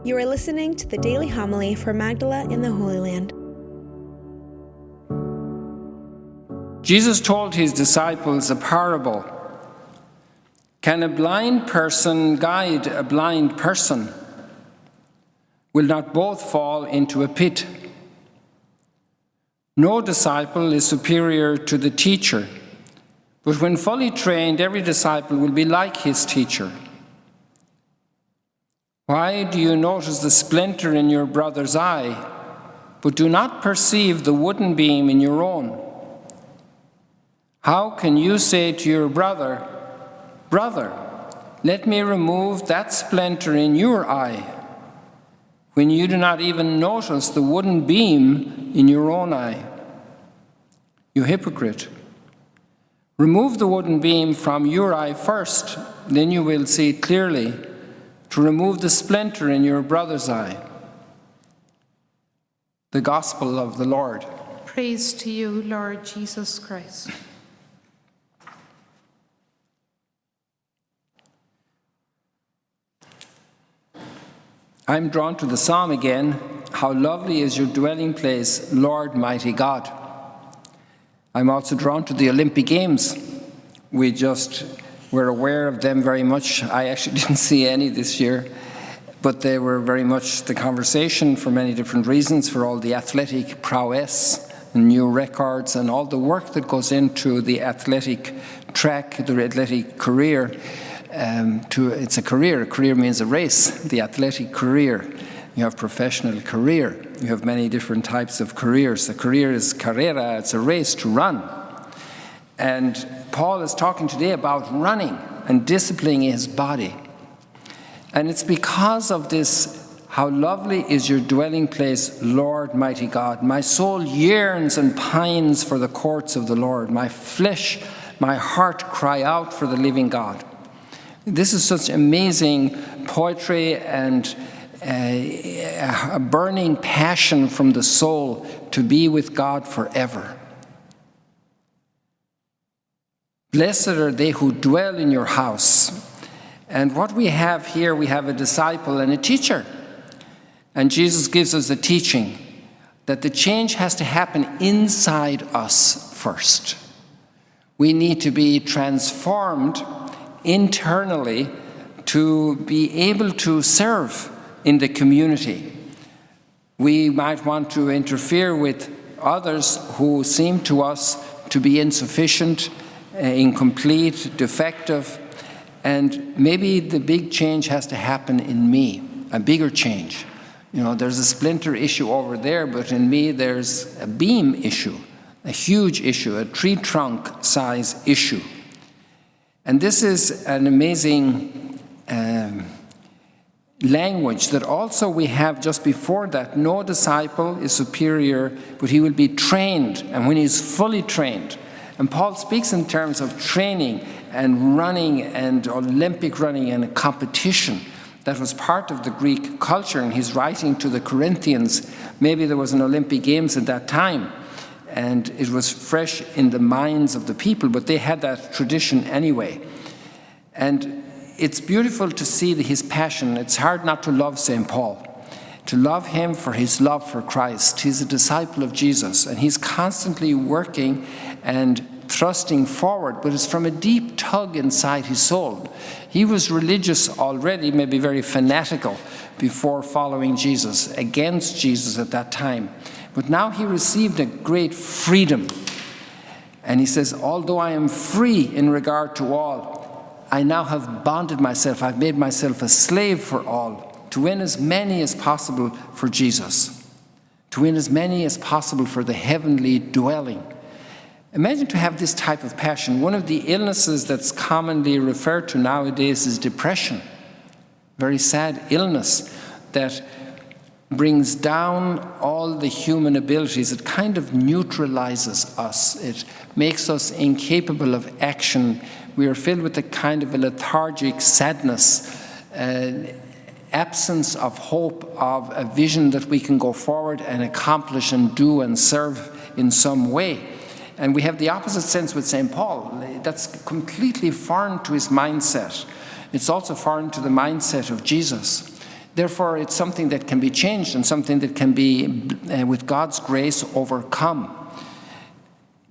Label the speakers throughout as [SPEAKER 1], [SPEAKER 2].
[SPEAKER 1] You are listening to the Daily Homily for Magdala in the Holy Land.
[SPEAKER 2] Jesus told his disciples a parable. Can a blind person guide a blind person? Will not both fall into a pit? No disciple is superior to the teacher, but when fully trained, every disciple will be like his teacher. Why do you notice the splinter in your brother's eye, but do not perceive the wooden beam in your own? How can you say to your brother, "Brother, let me remove that splinter in your eye," when you do not even notice the wooden beam in your own eye? You hypocrite! Remove the wooden beam from your eye first, then you will see clearly to remove the splinter in your brother's eye. The Gospel of the Lord.
[SPEAKER 3] Praise to you, Lord Jesus Christ.
[SPEAKER 2] I'm drawn to the psalm again. How lovely is your dwelling place, Lord mighty God. I'm also drawn to the Olympic Games. We just were aware of them very much. I actually didn't see any this year, but they were very much the conversation for many different reasons, for all the athletic prowess and new records and all the work that goes into the athletic track, the athletic career. It's a career. A career means a race, the athletic career. You have professional career. You have many different types of careers. A career is carrera, it's a race to run. And Paul is talking today about running and disciplining his body. And it's because of this, how lovely is your dwelling place, Lord mighty God. My soul yearns and pines for the courts of the Lord. My flesh, my heart cry out for the living God. This is such amazing poetry and a burning passion from the soul to be with God forever. Blessed are they who dwell in your house. And what we have here, we have a disciple and a teacher. And Jesus gives us a teaching that the change has to happen inside us first. We need to be transformed internally to be able to serve in the community. We might want to interfere with others who seem to us to be insufficient, incomplete, defective, and maybe the big change has to happen in me, a bigger change. You know, there's a splinter issue over there, but in me there's a beam issue, a huge issue, a tree trunk size issue. And this is an amazing language that also we have just before that. No disciple is superior, but he will be trained, and when he's fully trained. And Paul speaks in terms of training and running and Olympic running and a competition. That was part of the Greek culture, and he's writing to the Corinthians. Maybe there was an Olympic Games at that time, and it was fresh in the minds of the people, but they had that tradition anyway. And it's beautiful to see his passion. It's hard not to love St. Paul, to love him for his love for Christ. He's a disciple of Jesus, and he's constantly working and thrusting forward, but it's from a deep tug inside his soul. He was religious already, maybe very fanatical before following Jesus, against Jesus at that time. But now he received a great freedom. And he says, although I am free in regard to all, I now have bonded myself, I've made myself a slave for all, to win as many as possible for Jesus, to win as many as possible for the heavenly dwelling. Imagine to have this type of passion. One of the illnesses that's commonly referred to nowadays is depression. Very sad illness that brings down all the human abilities. It kind of neutralizes us. It makes us incapable of action. We are filled with a kind of a lethargic sadness, absence of hope, of a vision that we can go forward and accomplish and do and serve in some way. And we have the opposite sense with St. Paul. That's completely foreign to his mindset. It's also foreign to the mindset of Jesus. Therefore, it's something that can be changed and something that can be, with God's grace, overcome.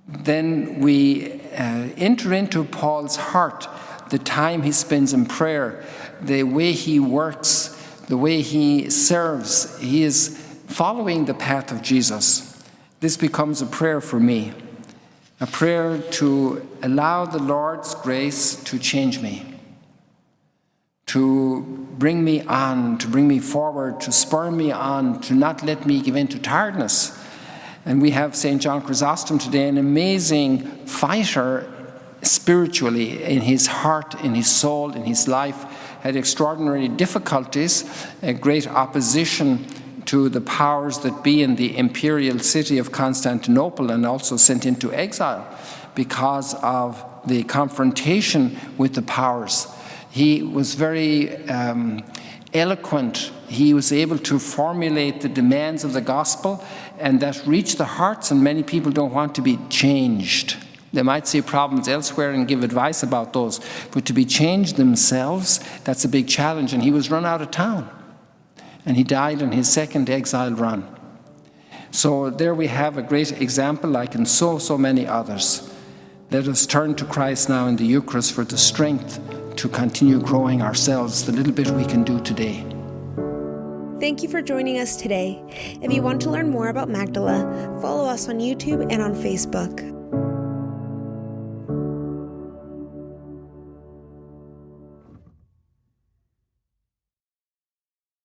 [SPEAKER 2] Then we enter into Paul's heart, the time he spends in prayer, the way he works, the way he serves. He is following the path of Jesus. This becomes a prayer for me, a prayer to allow the Lord's grace to change me, to bring me on, to bring me forward, to spur me on, to not let me give in to tiredness. And we have St. John Chrysostom today, an amazing fighter spiritually, in his heart, in his soul, in his life, had extraordinary difficulties, a great opposition to the powers that be in the imperial city of Constantinople, and also sent into exile because of the confrontation with the powers. He was very eloquent. He was able to formulate the demands of the gospel, and that reached the hearts, and many people don't want to be changed. They might see problems elsewhere and give advice about those, but to be changed themselves, that's a big challenge. And he was run out of town, and he died on his second exile run. So there we have a great example, like in so many others. Let us turn to Christ now in the Eucharist for the strength to continue growing ourselves, the little bit we can do today.
[SPEAKER 1] Thank you for joining us today. If you want to learn more about Magdala, follow us on YouTube and on Facebook.